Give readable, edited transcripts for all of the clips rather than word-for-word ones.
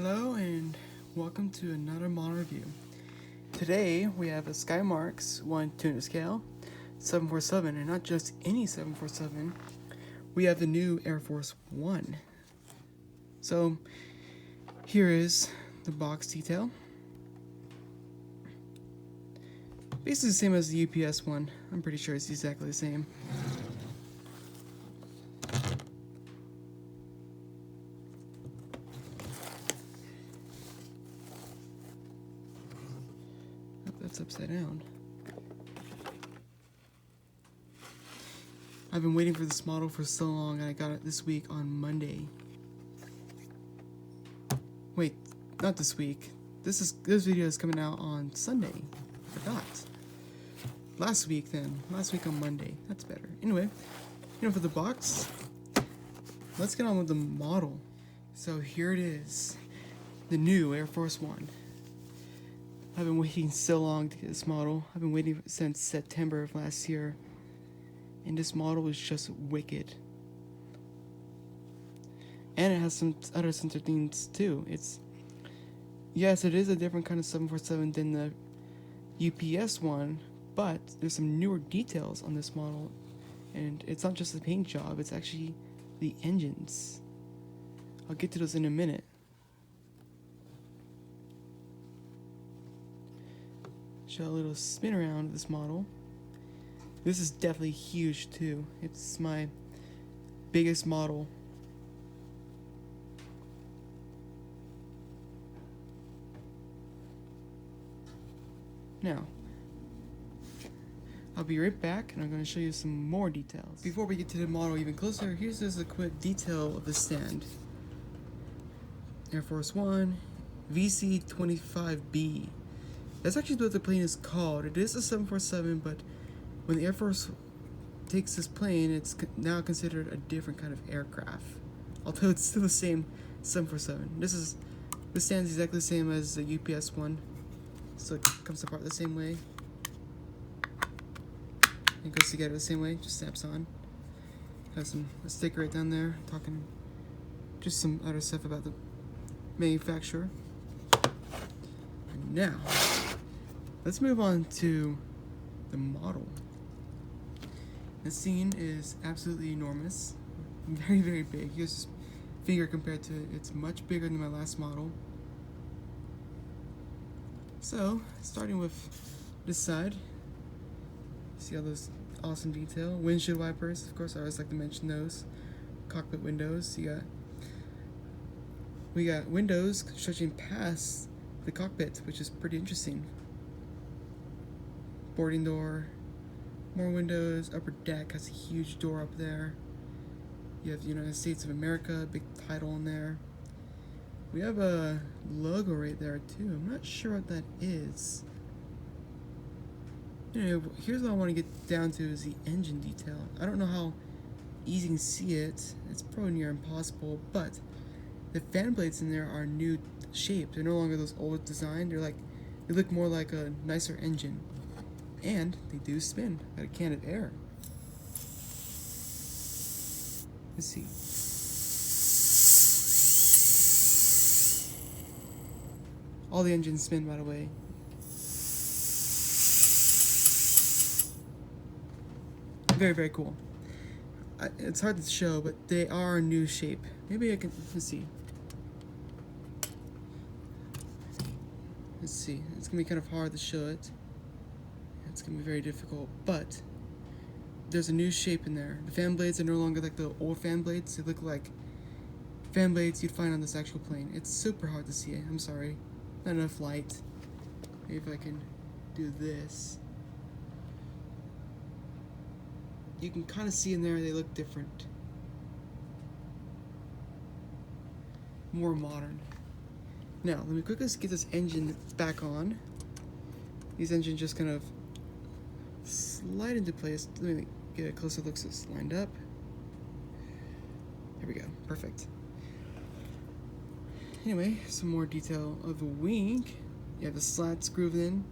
Hello and welcome to another model review. Today we have a Skymarks 1 tuna scale 747, and not just any 747. We have the new Air Force One. So here is the box detail. Basically the same as the UPS one. I'm pretty sure it's exactly the same. That's upside down. I've been waiting for this model for so long, and I got it this week on Monday. Wait, not this week. This video is coming out on Sunday. I forgot. Last week on Monday. That's better. Anyway, for the box, let's get on with the model. So here it is, the new Air Force One. I've been waiting so long to get this model. I've been waiting since September of last year. And this model is just wicked. And it has some other sensor things too. Yes, it is a different kind of 747 than the UPS one, but there's some newer details on this model. And it's not just the paint job, it's actually the engines. I'll get to those in a minute. Show a little spin around of this model. This is definitely huge too. It's my biggest model. Now, I'll be right back and I'm going to show you some more details. Before we get to the model even closer, here's just a quick detail of the stand. Air Force One, VC-25B. That's actually what the plane is called. It is a 747, but when the Air Force takes this plane, it's now considered a different kind of aircraft. Although it's still the same 747. This stands exactly the same as the UPS one. So it comes apart the same way. It goes together the same way, just snaps on. Has a sticker right down there, talking just some other stuff about the manufacturer. And now, let's move on to the model. This scene is absolutely enormous. Very, very big. Here's this figure compared to it. It's much bigger than my last model. So, starting with this side, see all those awesome detail. Windshield wipers, of course, I always like to mention those. Cockpit windows. We got windows stretching past the cockpit, which is pretty interesting. Boarding door, more windows. Upper deck has a huge door up there. You have the United States of America, big title in there. We have a logo right there too. I'm not sure what that is. Here's what I want to get down to is the engine detail. I don't know how easy you can see it. It's probably near impossible, but the fan blades in there are new shape. They're no longer those old design. They look more like a nicer engine. And they do spin at a can of air. Let's see. All the engines spin, by the way. Very, very cool. It's hard to show, but they are a new shape. Maybe I can, let's see. Let's see. It's going to be kind of hard to show it. It's going to be very difficult, but there's a new shape in there. The fan blades are no longer like the old fan blades. They look like fan blades you'd find on this actual plane. It's super hard to see it. I'm sorry. Not enough light. Maybe if I can do this. You can kind of see in there they look different. More modern. Now, let me quickly get this engine back on. These engines just kind of slide into place. Let me get a closer look so it's lined up. There we go. Perfect. Anyway, some more detail of the wing. You have the slats grooved in.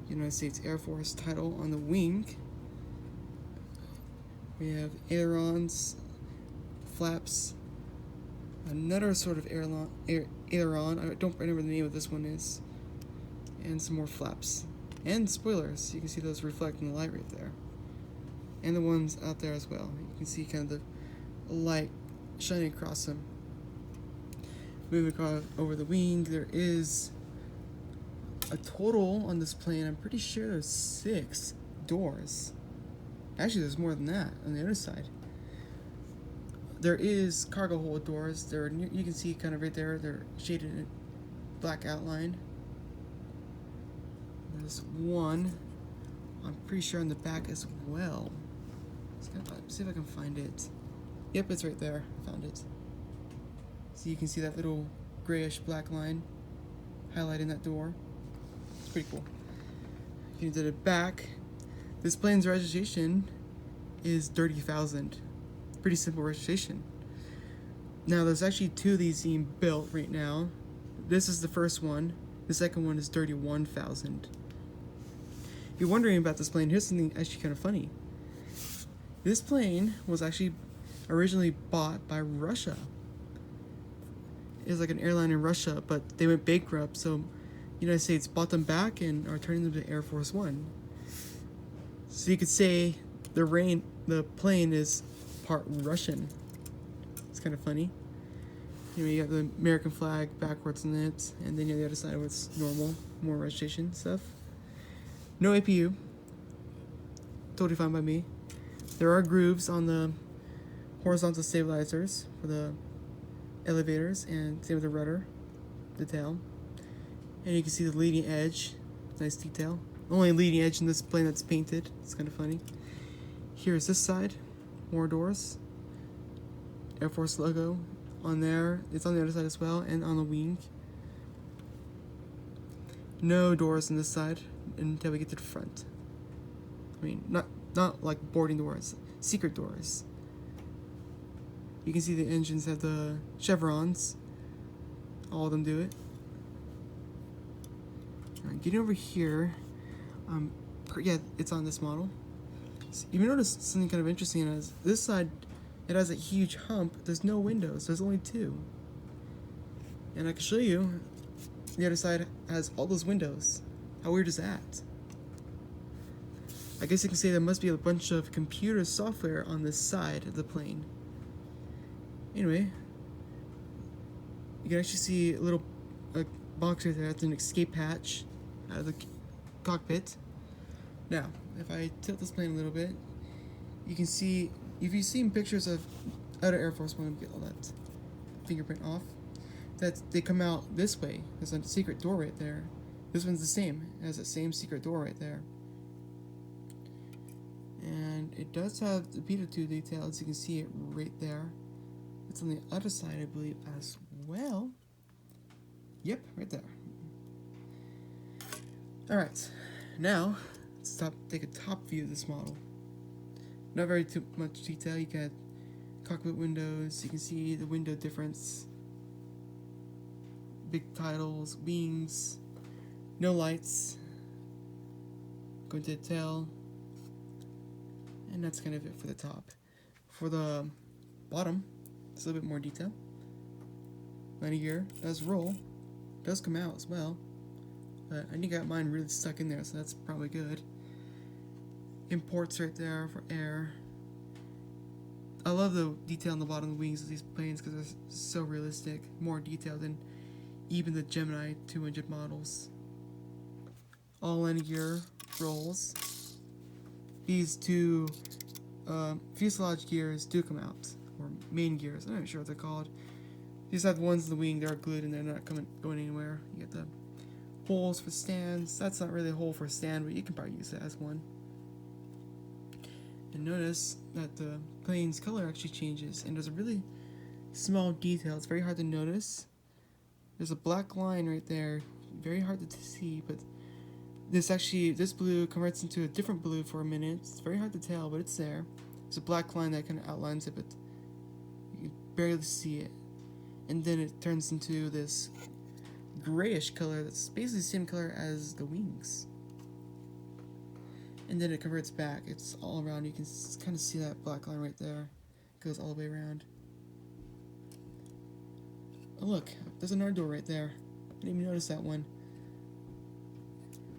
United States Air Force title on the wing. We have ailerons, flaps, Another sort of aileron. I don't remember the name of this one is. And some more flaps. And spoilers. You can see those reflecting the light right there. And the ones out there as well. You can see kind of the light shining across them. Moving across over the wing, there is a total on this plane. I'm pretty sure there's 6 doors. Actually, there's more than that on the other side. There is cargo hold doors. You can see kind of right there. They're shaded in black outline. There's one. I'm pretty sure on the back as well. Let's see if I can find it. Yep, it's right there. I found it. So you can see that little grayish black line highlighting that door. It's pretty cool. You can do the back. This plane's registration is 30,000. Pretty simple registration. Now there's actually 2 of these being built right now. This is the first one. The second one is 31,000. If you're wondering about this plane, here's something actually kind of funny. This plane was actually originally bought by Russia. It was like an airline in Russia, but they went bankrupt, so United States bought them back and are turning them to Air Force One. So you could say the plane is part Russian. It's kind of funny. You got the American flag backwards in it, and then you have the other side where it's normal, more registration stuff. No APU. Totally fine by me. There are grooves on the horizontal stabilizers for the elevators, and same with the rudder, the tail. And you can see the leading edge. Nice detail. Only leading edge in this plane that's painted. It's kind of funny. Here's this side. More doors. Air Force logo on there. It's on the other side as well, and on the wing. No doors on this side until we get to the front. I mean, not like boarding doors, secret doors. You can see the engines have the chevrons. All of them do it. Alright, getting over here. Yeah, it's on this model. So you notice something kind of interesting is this side, it has a huge hump. There's no windows. There's only 2. And I can show you the other side has all those windows. How weird is that? I guess you can say there must be a bunch of computer software on this side of the plane. Anyway, you can actually see a little box right there. That's an escape hatch out of the cockpit. Now, if I tilt this plane a little bit, you can see, if you've seen pictures of other Air Force One, get all that fingerprint off, that they come out this way. There's a secret door right there. This one's the same. It has the same secret door right there. And it does have the Beta 2 details. You can see it right there. It's on the other side, I believe, as well. Yep, right there. Alright, now let's take a top view of this model. Not very too much detail. You got cockpit windows. You can see the window difference. Big titles, wings, no lights. Going to the tail. And that's kind of it for the top. For the bottom, it's a little bit more detail. Landing gear does roll, does come out as well. But I think I got mine really stuck in there, so that's probably good. Imports right there for air. I love the detail on the bottom of the wings of these planes because they're so realistic. More detailed than even the Gemini 200 models. All landing gear rolls. These 2 fuselage gears do come out, or main gears. I'm not sure what they're called. These have the ones in the wing. They're glued and they're not going anywhere. You get the holes for stands. That's not really a hole for a stand, but you can probably use it as one. And notice that the plane's color actually changes, and there's a really small detail. It's very hard to notice. There's a black line right there, very hard to see, but this blue converts into a different blue for a minute. It's very hard to tell, but it's there. There's a black line that kind of outlines it, but you can barely see it. And then it turns into this grayish color that's basically the same color as the wings. And then it converts back. It's all around. You can kind of see that black line right there. It goes all the way around. Oh look, there's another door right there. I didn't even notice that one.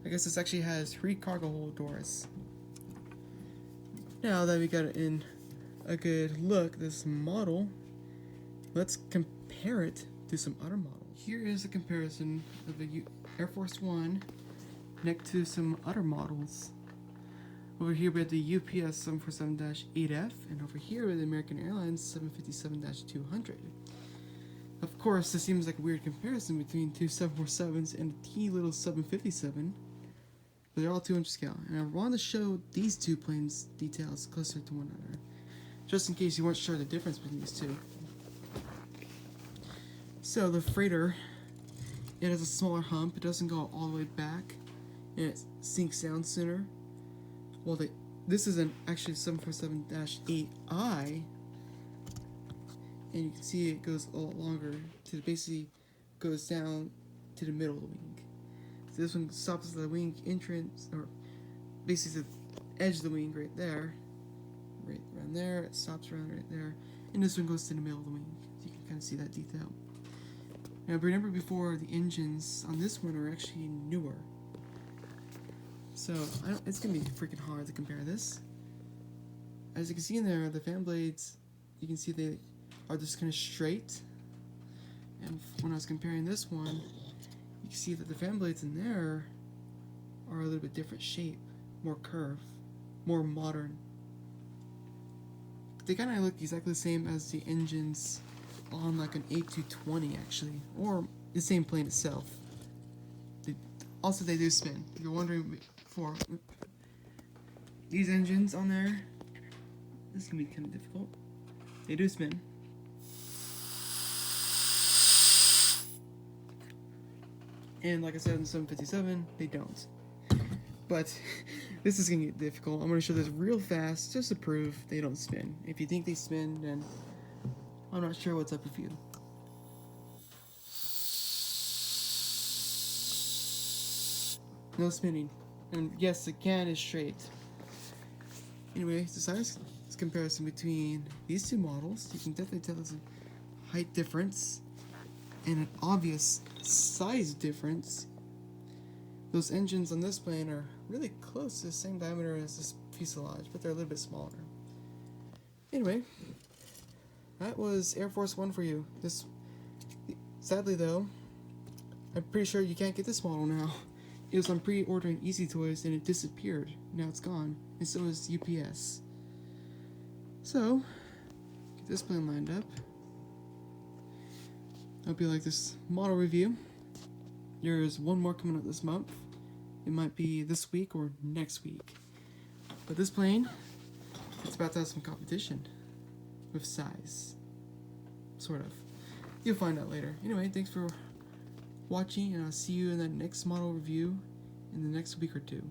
I guess this actually has 3 cargo hold doors. Now that we got it in a good look at this model, let's compare it to some other models. Here is a comparison of the Air Force One next to some other models. Over here we have the UPS 747-8F, and over here we have the American Airlines 757-200. Of course, this seems like a weird comparison between two 747s and a teeny little 757, but they're all 200 scale, and I wanted to show these two planes' details closer to one another, just in case you weren't sure the difference between these two. So the freighter, it has a smaller hump, it doesn't go all the way back, and it sinks down sooner. Well, this is actually 747-8I, and you can see it goes a lot longer, to basically goes down to the middle of the wing. So this one stops at the wing entrance, or basically the edge of the wing right there, right around there, it stops around right there, and this one goes to the middle of the wing. So you can kind of see that detail. Now remember before, the engines on this one are actually newer. So it's going to be freaking hard to compare this. As you can see in there, the fan blades, you can see they are just kind of straight. And when I was comparing this one, you can see that the fan blades in there are a little bit different shape, more curve, more modern. They kind of look exactly the same as the engines on like an A220 actually, or the same plane itself. Also, they do spin. If you're wondering before, these engines on there, this can be kind of difficult. They do spin. And like I said in the 757, they don't. But this is going to get difficult. I'm going to show this real fast just to prove they don't spin. If you think they spin, then I'm not sure what's up with you. No spinning. And yes, the can is straight. Anyway, the size comparison between these two models, you can definitely tell there's a height difference and an obvious size difference. Those engines on this plane are really close to the same diameter as this fuselage, but they're a little bit smaller. Anyway, that was Air Force One for you. Sadly though, I'm pretty sure you can't get this model now. It was on pre-ordering Easy Toys and it disappeared. Now it's gone, and so is UPS. So, get this plane lined up. I hope you like this model review. There's one more coming up this month. It might be this week or next week. But this plane, it's about to have some competition with size. Sort of. You'll find out later. Anyway, thanks for watching, and I'll see you in the next model review in the next week or two.